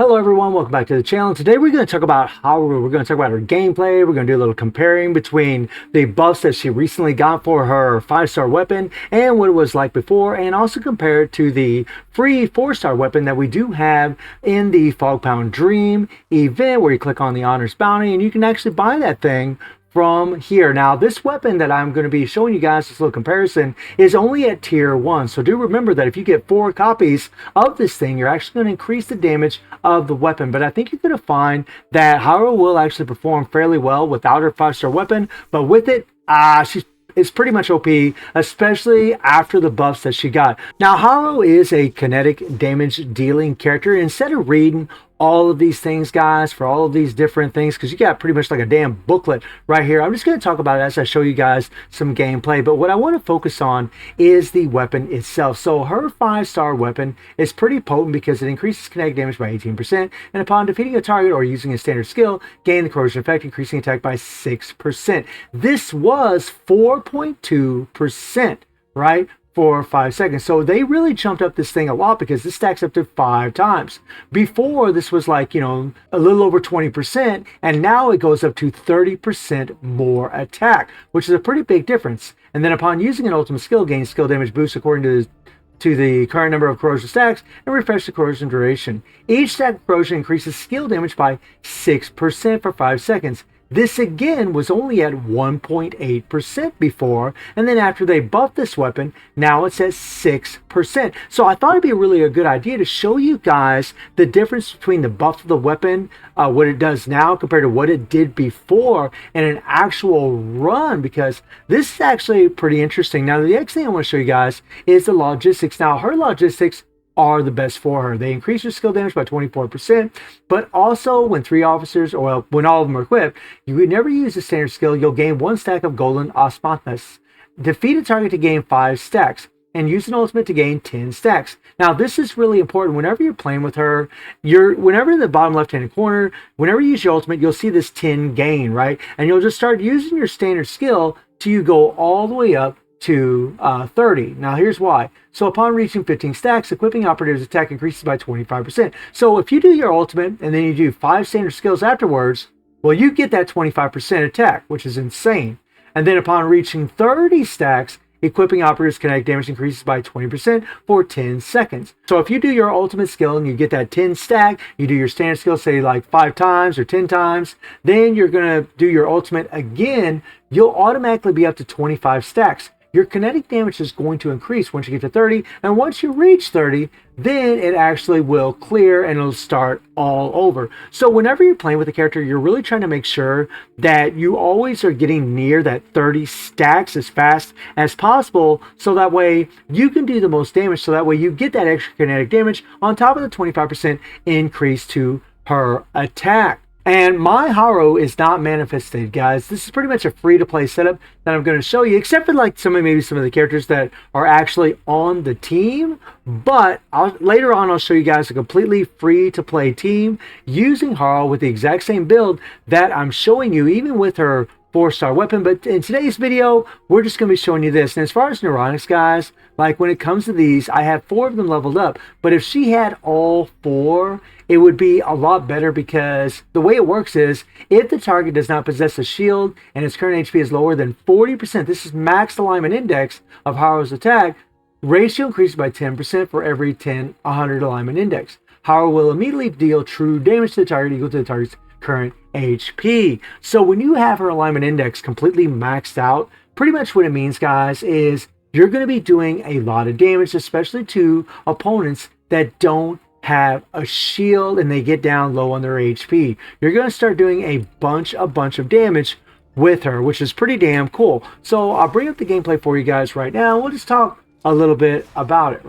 Hello everyone, welcome back to the channel. Today we're going to talk about Haru. We're going to talk about her gameplay. We're going to do a little comparing between the buffs that she recently got for her 5-star weapon and what it was like before, and also compare it to the free 4-star weapon that we do have in the Fogpound Dream event, where you click on the Honors Bounty and you can actually buy that thing from here. Now, this weapon that I'm going to be showing you guys, this little comparison, is only at tier 1. So do remember that if you get 4 copies of this thing, you're actually going to increase the damage of the weapon. But I think you're going to find that Haru will actually perform fairly well without her 5-star weapon. But with it, it's pretty much OP, especially after the buffs that she got. Now, Haru is a kinetic damage dealing character. Instead of reading all of these things, guys, for all of these different things, because you got pretty much like a damn booklet right here, I'm just going to talk about it as I show you guys some gameplay. But what I want to focus on is the weapon itself. So her 5-star weapon is pretty potent because it increases kinetic damage by 18%, and upon defeating a target or using a standard skill, gain the corrosion effect, increasing attack by 6%. This was 4.2%, right, for 5 seconds. So they really jumped up this thing a lot because this stacks up to 5 times. Before, this was like, a little over 20%, and now it goes up to 30% more attack, which is a pretty big difference. And then upon using an ultimate skill, gain skill damage boost according to the current number of corrosion stacks, and refresh the corrosion duration. Each stack of corrosion increases skill damage by 6% for 5 seconds. This again was only at 1.8% before, and then after they buffed this weapon, now it's at 6%. So I thought it'd be really a good idea to show you guys the difference between the buff of the weapon, what it does now compared to what it did before in an actual run, because this is actually pretty interesting. Now, the next thing I want to show you guys is the logistics. Now, her logistics are the best for her. They increase your skill damage by 24%, but also when 3 officers, or when all of them are equipped, you would never use a standard skill, you'll gain 1 stack of golden osmanthus. Defeat a target to gain 5 stacks, and use an ultimate to gain 10 stacks. Now, this is really important. Whenever you're playing with her, whenever in the bottom left-hand corner, whenever you use your ultimate, you'll see this 10 gain, right? And you'll just start using your standard skill till you go all the way up to 30. Now, here's why. So upon reaching 15 stacks, equipping operative's attack increases by 25%. So if you do your ultimate and then you do 5 standard skills afterwards, well, you get that 25% attack, which is insane. And then upon reaching 30 stacks, equipping operative's kinetic damage increases by 20% for 10 seconds. So if you do your ultimate skill and you get that 10 stack, you do your standard skill, say like 5 times or 10 times, then you're going to do your ultimate again, you'll automatically be up to 25 stacks. Your kinetic damage is going to increase once you get to 30, and once you reach 30, then it actually will clear and it'll start all over. So whenever you're playing with a character, you're really trying to make sure that you always are getting near that 30 stacks as fast as possible, so that way you can do the most damage, so that way you get that extra kinetic damage on top of the 25% increase to her attack. And my Haru is not manifested, guys. This is pretty much a free-to-play setup that I'm going to show you, except for like maybe some of the characters that are actually on the team. But later on, I'll show you guys a completely free-to-play team using Haru with the exact same build that I'm showing you, even with her 4-star weapon. But in today's video, we're just going to be showing you this. And as far as neuronics, guys, like when it comes to these, I have 4 of them leveled up. But if she had all 4, it would be a lot better, because the way it works is if the target does not possess a shield and its current HP is lower than 40%, this is max alignment index of Haru's attack, ratio increases by 10% for every 100 alignment index. Haru will immediately deal true damage to the target equal to the target's current HP. So when you have her alignment index completely maxed out, pretty much what it means, guys, is you're going to be doing a lot of damage, especially to opponents that don't have a shield and they get down low on their HP. You're going to start doing a bunch of damage with her, which is pretty damn cool. So I'll bring up the gameplay for you guys right now. We'll just talk a little bit about it.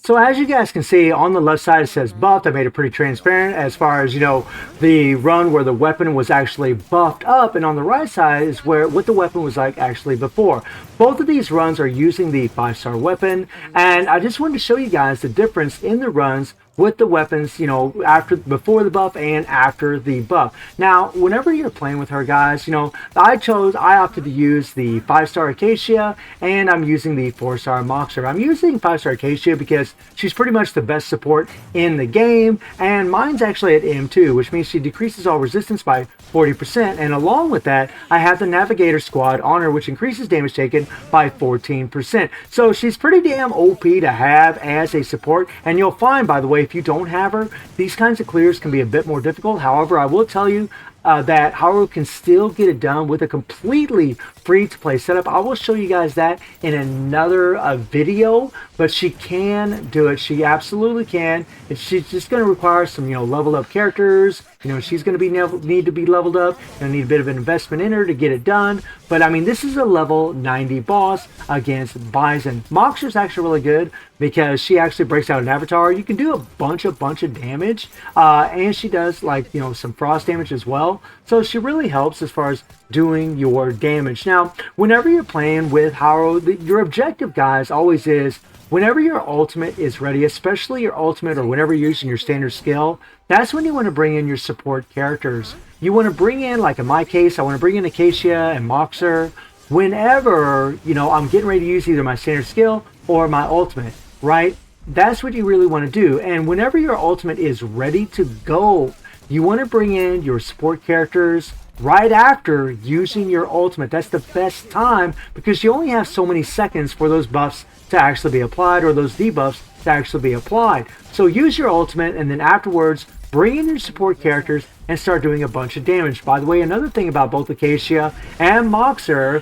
So as you guys can see, on the left side it says buffed. I made it pretty transparent as far as, the run where the weapon was actually buffed up, and on the right side is what the weapon was like actually before. Both of these runs are using the 5-star weapon, and I just wanted to show you guys the difference in the runs with the weapons, before the buff and after the buff. Now, whenever you're playing with her, guys, I opted to use the 5-star Acacia, and I'm using the 4-star Moxer. I'm using 5-star Acacia because she's pretty much the best support in the game, and mine's actually at M2, which means she decreases all resistance by 40%, and along with that, I have the Navigator Squad on her, which increases damage taken by 14%. So she's pretty damn OP to have as a support, and you'll find, by the way, if you don't have her, these kinds of clears can be a bit more difficult. However, I will tell you that Haru can still get it done with a completely free-to-play setup. I will show you guys that in another video, but she can do it. She absolutely can. She's just going to require some, leveled up characters. She's going to need to be leveled up. Need a bit of an investment in her to get it done. But I mean, this is a level 90 boss against Bison. Moxer's actually really good because she actually breaks out an avatar. You can do a bunch of damage, and she does some frost damage as well. So she really helps as far as doing your damage. Now, whenever you're playing with Haru, your objective, guys, always is whenever your ultimate is ready, especially your ultimate or whenever you're using your standard skill, that's when you want to bring in your support characters. You want to bring in, like in my case, I want to bring in Acacia and Moxer whenever, I'm getting ready to use either my standard skill or my ultimate, right? That's what you really want to do. And whenever your ultimate is ready to go, you want to bring in your support characters right after using your ultimate. That's the best time because you only have so many seconds for those buffs to actually be applied or those debuffs to actually be applied. So use your ultimate and then afterwards bring in your support characters and start doing a bunch of damage. By the way, another thing about both Acacia and Moxer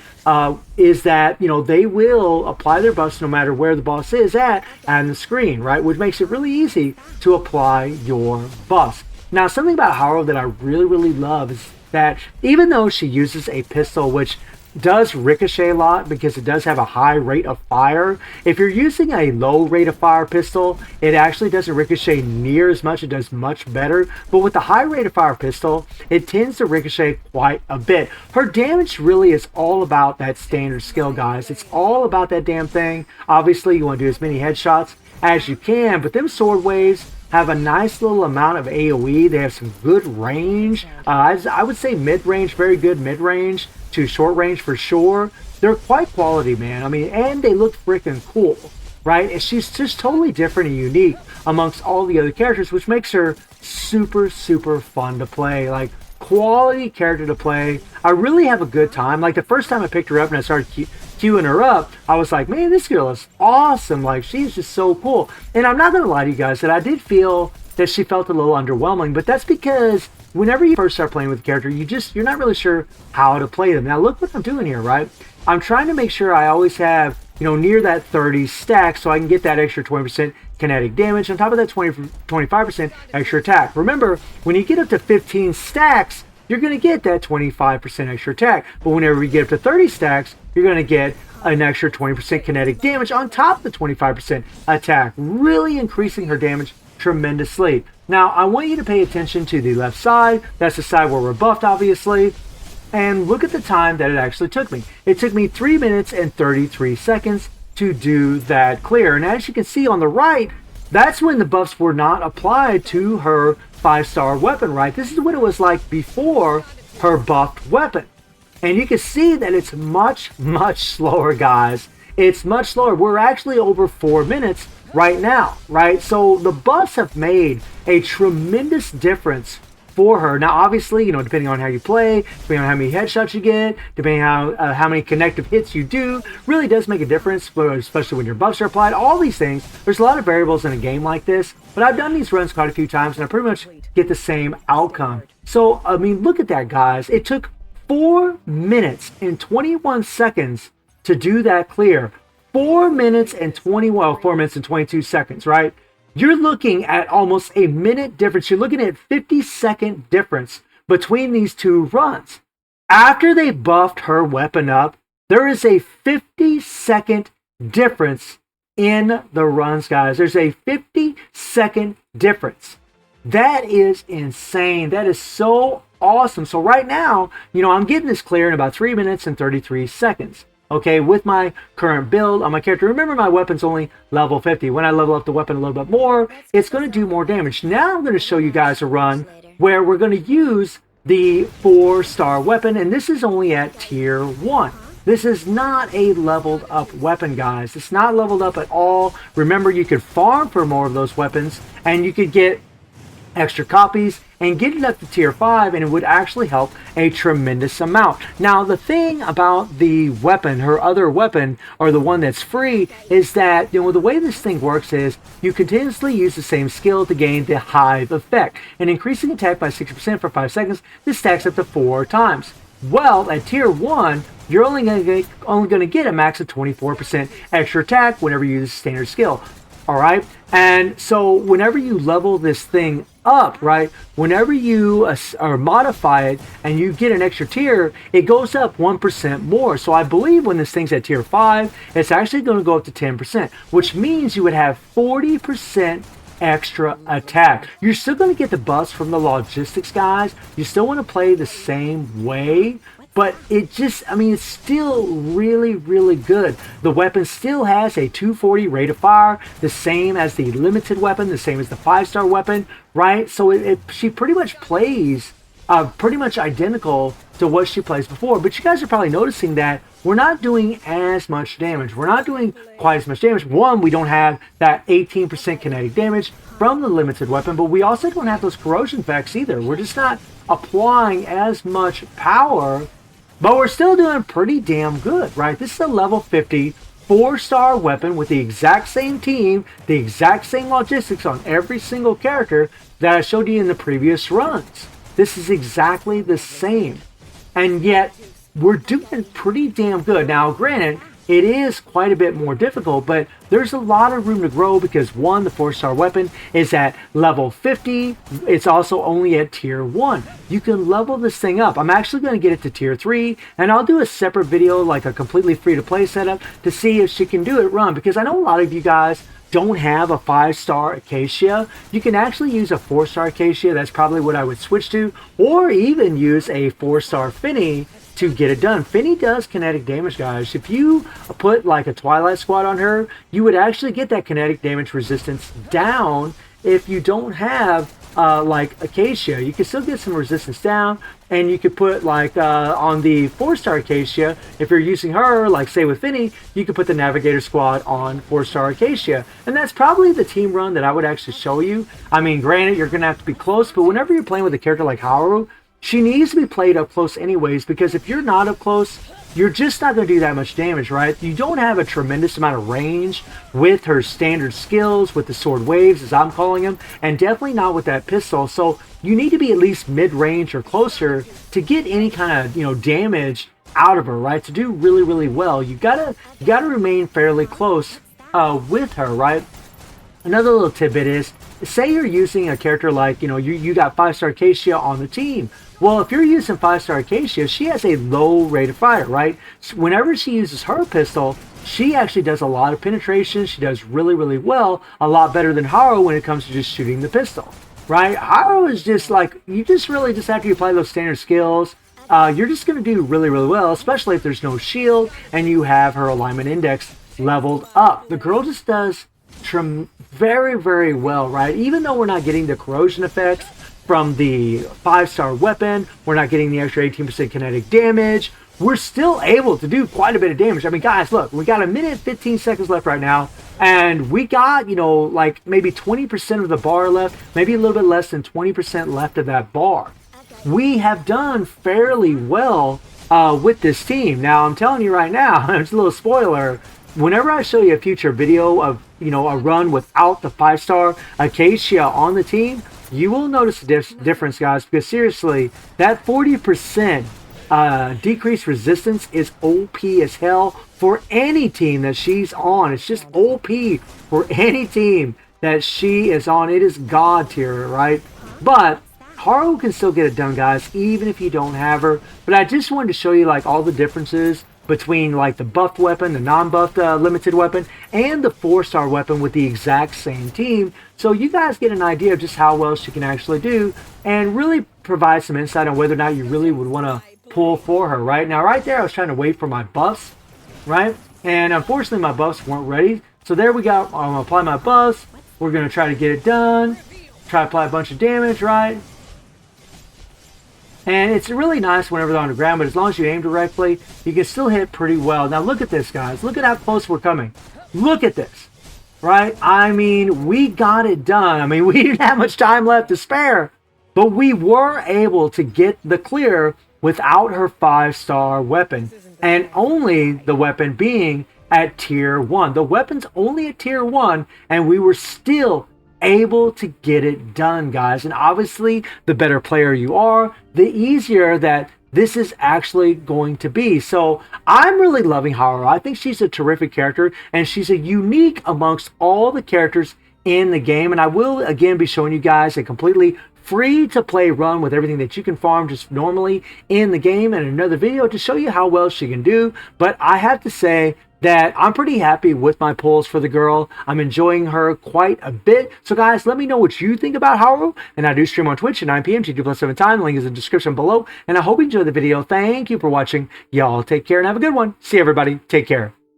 is that, they will apply their buffs no matter where the boss is at on the screen, right? Which makes it really easy to apply your buffs. Now, something about Haru that I really, really love is that even though she uses a pistol, which does ricochet a lot because it does have a high rate of fire, if you're using a low rate of fire pistol, it actually doesn't ricochet near as much. It does much better. But with the high rate of fire pistol, it tends to ricochet quite a bit. Her damage really is all about that standard skill, guys. It's all about that damn thing. Obviously, you want to do as many headshots as you can, but them sword waves have a nice little amount of AoE. They have some good range. I would say mid-range, very good mid-range to short range for sure. They're quite quality, man. I mean, and they look freaking cool, right? And she's just totally different and unique amongst all the other characters, which makes her super, super fun to play. Like, quality character to play. I really have a good time. Like, the first time I picked her up and I started queuing her up, I was like, man, this girl is awesome. Like, she's just so cool. And I'm not gonna lie to you guys that I did feel that she felt a little underwhelming, but that's because whenever you first start playing with a character, you're not really sure how to play them. Now look what I'm doing here, right? I'm trying to make sure I always have, near that 30 stack so I can get that extra 20% kinetic damage on top of that 25% extra attack. Remember, when you get up to 15 stacks, you're going to get that 25% extra attack. But whenever you get up to 30 stacks, you're going to get an extra 20% kinetic damage on top of the 25% attack, really increasing her damage tremendously. Now, I want you to pay attention to the left side. That's the side where we're buffed, obviously. And look at the time that it actually took me. It took me 3 minutes and 33 seconds to do that clear. And as you can see on the right, that's when the buffs were not applied to her 5-star weapon, right? This is what it was like before her buffed weapon. And you can see that it's much, much slower, guys. It's much slower. We're actually over 4 minutes right now, right? So the buffs have made a tremendous difference for her. Now, obviously, depending on how you play, depending on how many headshots you get, depending on how many connective hits you do, really does make a difference, especially when your buffs are applied. All these things, there's a lot of variables in a game like this, but I've done these runs quite a few times, and I pretty much get the same outcome. So, I mean, look at that, guys. It took 4 minutes and 21 seconds to do that clear. 4 minutes and 4 minutes and 22 seconds, right? You're looking at almost a minute difference. You're looking at 50-second difference between these two runs. After they buffed her weapon up, there is a 50-second difference in the runs, guys. There's a 50-second difference. That is insane. That is so awesome. So right now, I'm getting this clear in about 3 minutes and 33 seconds. okay, with my current build on my character. Remember, my weapon's only level 50. When I level up the weapon a little bit more, it's going to do more damage. Now I'm going to show you guys a run where we're going to use the 4-star weapon, and this is only at tier 1. This is not a leveled up weapon, guys. It's not leveled up at all. Remember, you could farm for more of those weapons, and you could get extra copies and get it up to tier 5, and it would actually help a tremendous amount. Now, the thing about the weapon, her other weapon, or the one that's free, is that, the way this thing works is you continuously use the same skill to gain the hive effect, and increasing attack by 60% for 5 seconds. This stacks up to 4 times. Well, at tier 1, you're only going to get a max of 24% extra attack whenever you use standard skill. All right, and so whenever you level this thing up, right, whenever you or modify it and you get an extra tier, it goes up 1% more. So I believe when this thing's at tier 5, it's actually going to go up to 10%, which means you would have 40% extra attack. You're still going to get the buffs from the logistics, guys. You still want to play the same way, but it just, it's still really, really good. The weapon still has a 240 rate of fire, the same as the limited weapon, the same as the 5-star weapon, right? So she pretty much plays pretty much identical to what she plays before. But you guys are probably noticing that we're not doing as much damage. We're not doing quite as much damage. One, we don't have that 18% kinetic damage from the limited weapon, but we also don't have those corrosion effects either. We're just not applying as much power, but we're still doing pretty damn good, right? This is a level 50 4-star weapon with the exact same team, the exact same logistics on every single character that I showed you in the previous runs. This is exactly the same. And yet, we're doing pretty damn good. Now, granted, it is quite a bit more difficult, but there's a lot of room to grow because, one, the 4-star weapon is at level 50. It's also only at tier 1. You can level this thing up. I'm actually going to get it to tier 3, and I'll do a separate video, like a completely free-to-play setup, to see if she can do it run, because I know a lot of you guys don't have a 5-star Acacia. You can actually use a 4-star Acacia. That's probably what I would switch to, or even use a 4-star Finny to get it done. Finny does kinetic damage, guys. If you put like a Twilight Squad on her, you would actually get that kinetic damage resistance down. If you don't have like Acacia, you can still get some resistance down, and you could put like on the 4-star Acacia, if you're using her, like say with Finny, you could put the Navigator Squad on 4-star Acacia, and that's probably the team run that I would actually show you. Granted, you're gonna have to be close, but whenever you're playing with a character like Haru, she needs to be played up close anyways, because if you're not up close, you're just not going to do that much damage, right? You don't have a tremendous amount of range with her standard skills, with the sword waves, as I'm calling them, and definitely not with that pistol. So you need to be at least mid-range or closer to get any kind of, damage out of her, right? To do really, really well, you gotta remain fairly close with her, right? Another little tidbit is, say you're using a character like, you got 5-star Acacia on the team. Well, if you're using 5-star Acacia, she has a low rate of fire, right? So whenever she uses her pistol, she actually does a lot of penetration. She does really, really well, a lot better than Haru when it comes to just shooting the pistol, right? Haru is just like, you just really, just after you apply those standard skills, you're just going to do really, really well, especially if there's no shield and you have her alignment index leveled up. The girl just does very, very well, right? Even though we're not getting the corrosion effects from the 5-star weapon, we're not getting the extra 18% kinetic damage, we're still able to do quite a bit of damage. Guys, look, we got 1 minute 15 seconds left right now, and we got, like maybe 20% of the bar left, maybe a little bit less than 20% left of that bar. We have done fairly well with this team. Now, I'm telling you right now, it's a little spoiler, whenever I show you a future video of, a run without the 5-star Acacia on the team, you will notice the difference, guys, because seriously, that 40% decreased resistance is OP as hell for any team that she's on. It's just OP for any team that she is on. It is God tier, right? But Haru can still get it done, guys, even if you don't have her. But I just wanted to show you like all the differences between like the buffed weapon, the non-buffed limited weapon, and the 4-star weapon with the exact same team, so you guys get an idea of just how well she can actually do, and really provide some insight on whether or not you really would want to pull for her. Right now, right there, I was trying to wait for my buffs right? And unfortunately, my buffs weren't ready. So there we go. I'm going to apply my buffs. We're going to try to get it done. Try to apply a bunch of damage, right? And it's really nice whenever they're on the ground, but as long as you aim directly, you can still hit pretty well. Now look at this, guys. Look at how close we're coming. Look at this, right? I mean, we got it done. I mean, we didn't have much time left to spare, but we were able to get the clear without her 5-star weapon, and only the weapon being at tier 1. The weapon's only at tier 1, and we were still able to get it done, guys. And obviously, the better player you are, the easier that this is actually going to be. So I'm really loving Haru. I think she's a terrific character, and she's a unique amongst all the characters in the game. And I will again be showing you guys a completely free to play run with everything that you can farm just normally in the game in another video to show you how well she can do. But I have to say that I'm pretty happy with my pulls for the girl. I'm enjoying her quite a bit. So guys, let me know what you think about Haru. And I do stream on Twitch at 9 p.m. GT+7 time. The link is in the description below. And I hope you enjoyed the video. Thank you for watching. Y'all take care and have a good one. See everybody. Take care.